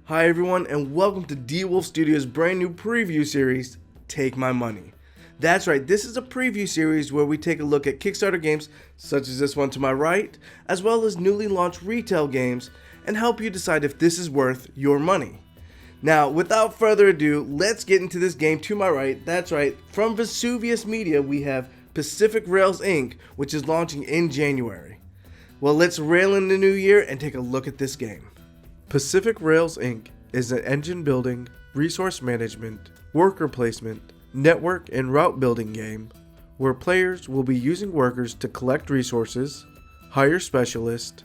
Hi everyone, and welcome to D-Wolf Studios' brand new preview series, Take My Money. That's right, this is a preview series where we take a look at Kickstarter games such as this one to my right, as well as newly launched retail games, and help you decide if this is worth your money. Now, without further ado, let's get into this game to my right. That's right, from Vesuvius Media we have Pacific Rails Inc., which is launching in January. Well, let's rail in the new year and take a look at this game. Pacific Rails Inc. is an engine building, resource management, worker placement, network and route building game where players will be using workers to collect resources, hire specialists,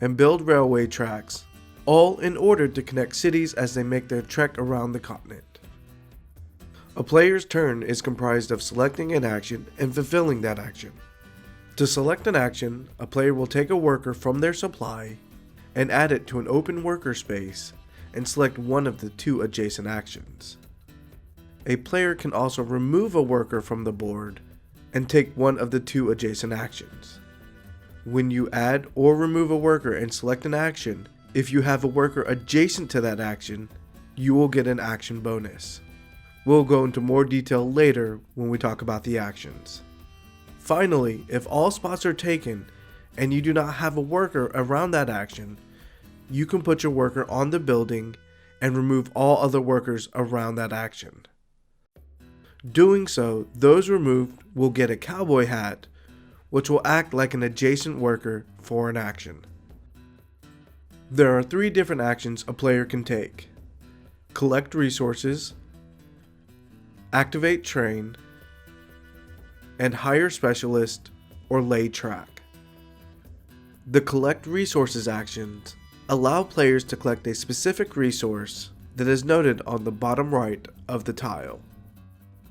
and build railway tracks, all in order to connect cities as they make their trek around the continent. A player's turn is comprised of selecting an action and fulfilling that action. To select an action, a player will take a worker from their supply and add it to an open worker space and select one of the two adjacent actions. A player can also remove a worker from the board and take one of the two adjacent actions. When you add or remove a worker and select an action, if you have a worker adjacent to that action, you will get an action bonus. We'll go into more detail later when we talk about the actions. Finally, if all spots are taken and you do not have a worker around that action, you can put your worker on the building and remove all other workers around that action. Doing so, those removed will get a cowboy hat, which will act like an adjacent worker for an action. There are 3 different actions a player can take: collect resources, activate train, and hire specialist or lay track. The collect resources actions allow players to collect a specific resource that is noted on the bottom right of the tile.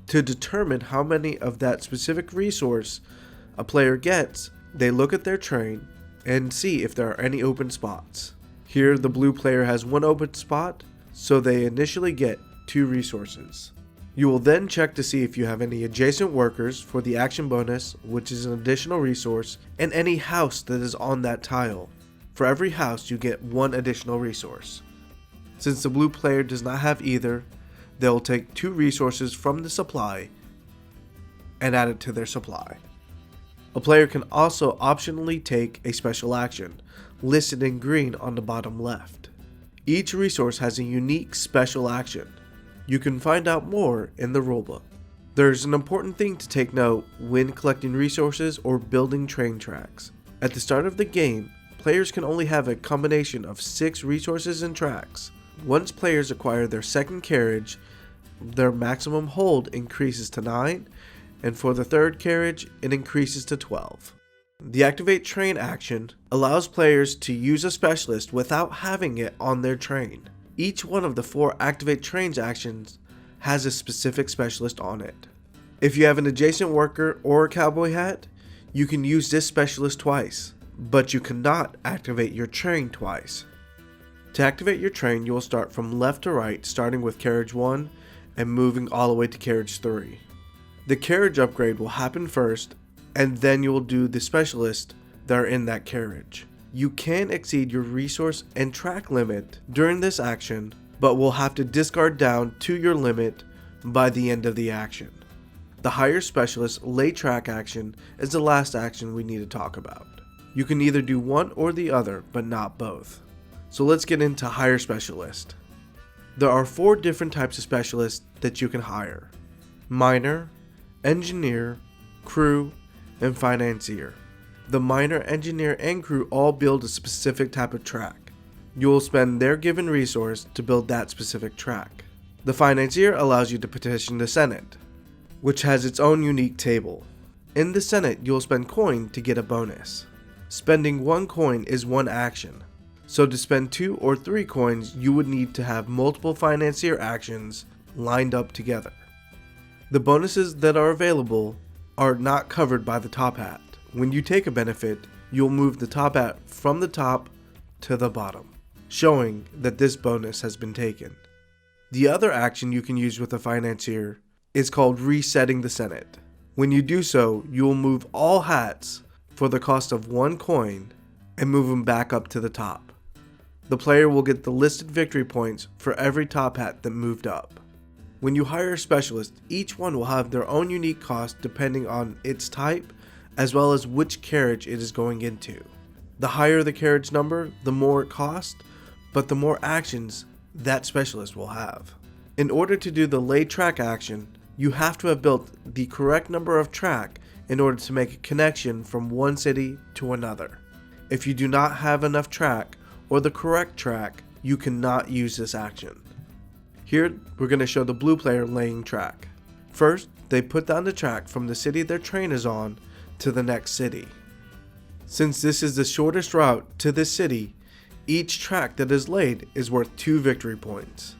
To determine how many of that specific resource a player gets, they look at their train and see if there are any open spots. Here the blue player has 1 open spot, so they initially get 2 resources. You will then check to see if you have any adjacent workers for the action bonus, which is an additional resource, and any house that is on that tile. For every house, you get 1 additional resource. Since the blue player does not have either, they will take 2 resources from the supply and add it to their supply. A player can also optionally take a special action, listed in green on the bottom left. Each resource has a unique special action. You can find out more in the rulebook. There's an important thing to take note when collecting resources or building train tracks. At the start of the game, players can only have a combination of 6 resources and tracks. Once players acquire their second carriage, their maximum hold increases to 9, and for the third carriage, it increases to 12. The activate train action allows players to use a specialist without having it on their train. Each one of the 4 activate trains actions has a specific specialist on it. If you have an adjacent worker or a cowboy hat, you can use this specialist twice, but you cannot activate your train twice. To activate your train, you will start from left to right, starting with carriage 1 and moving all the way to carriage 3. The carriage upgrade will happen first, and then you will do the specialists that are in that carriage. You can exceed your resource and track limit during this action, but will have to discard down to your limit by the end of the action. The hire specialist lay track action is the last action we need to talk about. You can either do one or the other, but not both. So let's get into hire specialist. There are 4 different types of specialists that you can hire: miner, engineer, crew, and financier. The miner, engineer, and crew all build a specific type of track. You will spend their given resource to build that specific track. The financier allows you to petition the Senate, which has its own unique table. In the Senate, you will spend coin to get a bonus. Spending 1 coin is 1 action, so to spend 2 or 3 coins, you would need to have multiple financier actions lined up together. The bonuses that are available are not covered by the top hat. When you take a benefit, you'll move the top hat from the top to the bottom, showing that this bonus has been taken. The other action you can use with a financier is called resetting the Senate. When you do so, you will move all hats for the cost of 1 coin and move them back up to the top. The player will get the listed victory points for every top hat that moved up. When you hire a specialist, each one will have their own unique cost depending on its type, as well as which carriage it is going into. The higher the carriage number, the more it costs, but the more actions that specialist will have. In order to do the lay track action, you have to have built the correct number of track in order to make a connection from one city to another. If you do not have enough track or the correct track, you cannot use this action. Here we're going to show the blue player laying track. First, they put down the track from the city their train is on to the next city. Since this is the shortest route to this city, each track that is laid is worth 2 victory points.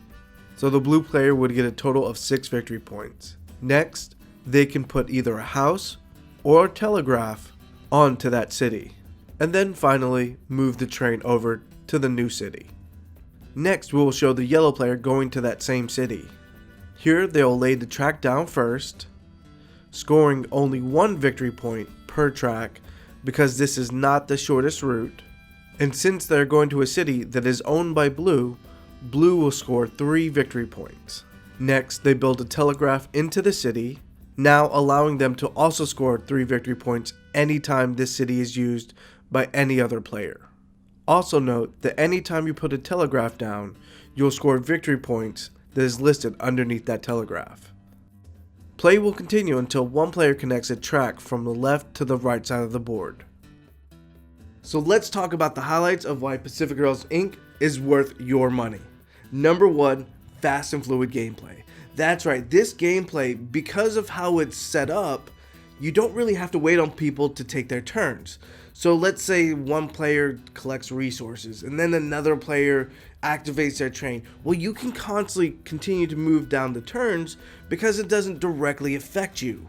So the blue player would get a total of 6 victory points. Next, they can put either a house or a telegraph onto that city, and then finally move the train over to the new city. Next, we will show the yellow player going to that same city. Here they will lay the track down first, scoring only 1 victory point per track because this is not the shortest route. And since they're going to a city that is owned by blue, blue will score 3 victory points. Next, they build a telegraph into the city, now allowing them to also score 3 victory points anytime this city is used by any other player. Also note that anytime you put a telegraph down, you'll score victory points that is listed underneath that telegraph. Play will continue until one player connects a track from the left to the right side of the board. So let's talk about the highlights of why Pacific Rails Inc. is worth your money. Number 1, fast and fluid gameplay. That's right, this gameplay, because of how it's set up, you don't really have to wait on people to take their turns. So let's say one player collects resources and then another player activates their train. Well, you can constantly continue to move down the turns because it doesn't directly affect you.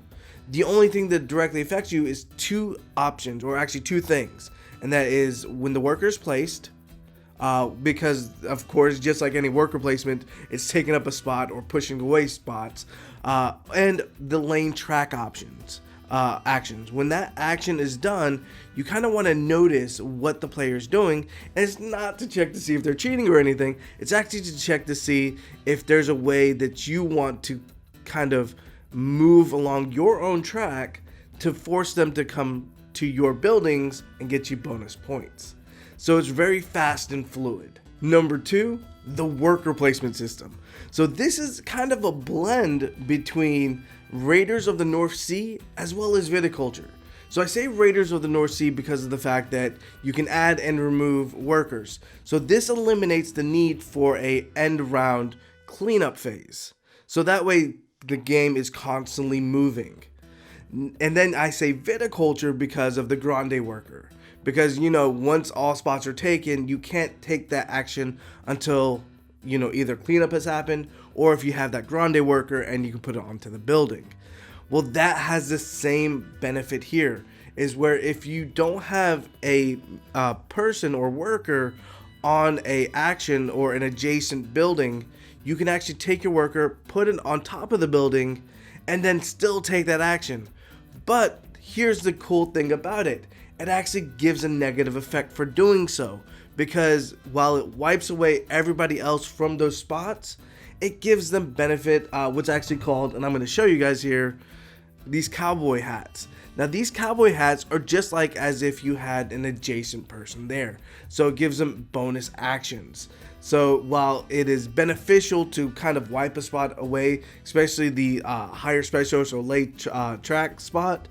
The only thing that directly affects you is 2 options, or actually 2 things. And that is when the worker is placed, because of course, just like any worker placement, it's taking up a spot or pushing away spots, and the lane track actions. When that action is done, you kind of want to notice what the player is doing, and it's not to check to see if they're cheating or anything. It's actually to check to see if there's a way that you want to kind of move along your own track to force them to come to your buildings and get you bonus points. So it's very fast and fluid. Number 2, the worker placement system. So this is kind of a blend between Raiders of the North Sea as well as viticulture. So I say Raiders of the North Sea because of the fact that you can add and remove workers. So this eliminates the need for a end round cleanup phase. So that way the game is constantly moving. And then I say viticulture because of the grande worker. Because, once all spots are taken, you can't take that action until, either cleanup has happened or if you have that grande worker and you can put it onto the building. Well, that has the same benefit here, is where if you don't have a person or worker on a action or an adjacent building, you can actually take your worker, put it on top of the building, and then still take that action. But here's the cool thing about it. It actually gives a negative effect for doing so, because while it wipes away everybody else from those spots, it gives them benefit, what's actually called, and I'm going to show you guys here, these cowboy hats. Now these cowboy hats are just like as if you had an adjacent person there. So it gives them bonus actions. So while it is beneficial to kind of wipe a spot away, especially the higher specialist or late track spot,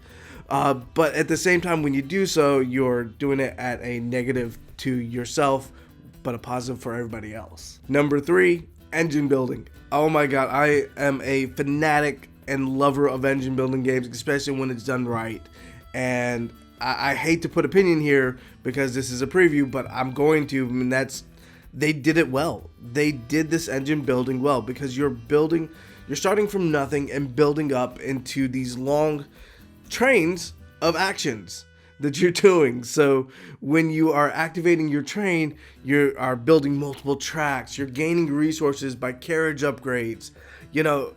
but at the same time when you do so, you're doing it at a negative to yourself, but a positive for everybody else. Number 3, engine building. Oh my god, I am a fanatic and lover of engine building games, especially when it's done right. And I hate to put opinion here because this is a preview, but I'm going to, and they did it well. They did this engine building well because you're starting from nothing and building up into these long trains of actions that you're doing. So when you are activating your train, you are building multiple tracks, you're gaining resources by carriage upgrades, you're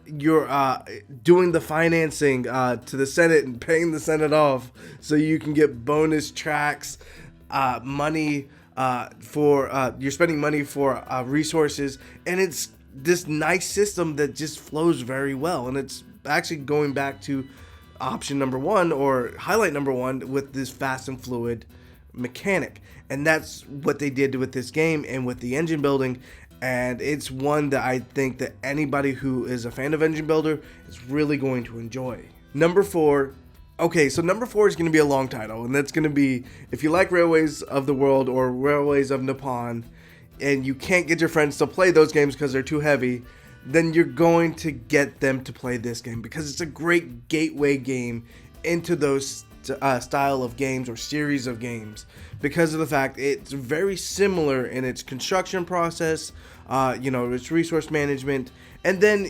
doing the financing to the Senate and paying the Senate off so you can get bonus tracks. money you're spending money for resources, and it's this nice system that just flows very well. And it's actually going back to option number one, or highlight number one, with this fast and fluid mechanic. And that's what they did with this game and with the engine building. And it's one that I think that anybody who is a fan of engine builder is really going to enjoy. Number 4. Okay, so number 4 is going to be a long title, and that's going to be, if you like Railways of the World or Railways of Nippon, and you can't get your friends to play those games because they're too heavy, then you're going to get them to play this game, because it's a great gateway game into those style of games or series of games, because of the fact it's very similar in its construction process, its resource management, and then,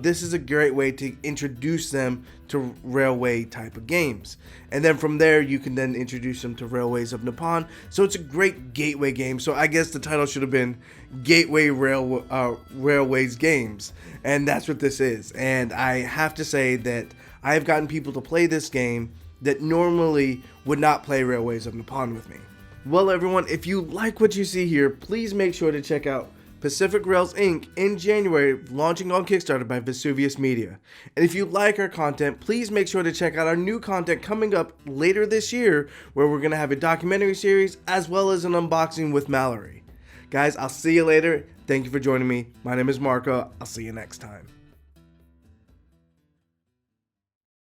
this is a great way to introduce them to railway type of games. And then from there, you can then introduce them to Railways of Nippon. So it's a great gateway game. So I guess the title should have been Gateway Railways Games. And that's what this is. And I have to say that I have gotten people to play this game that normally would not play Railways of Nippon with me. Well, everyone, if you like what you see here, please make sure to check out Pacific Rails Inc. in January, launching on Kickstarter by Vesuvius Media. And if you like our content, please make sure to check out our new content coming up later this year, where we're going to have a documentary series as well as an unboxing with Mallory. Guys, I'll see you later. Thank you for joining me. My name is Marco. I'll see you next time.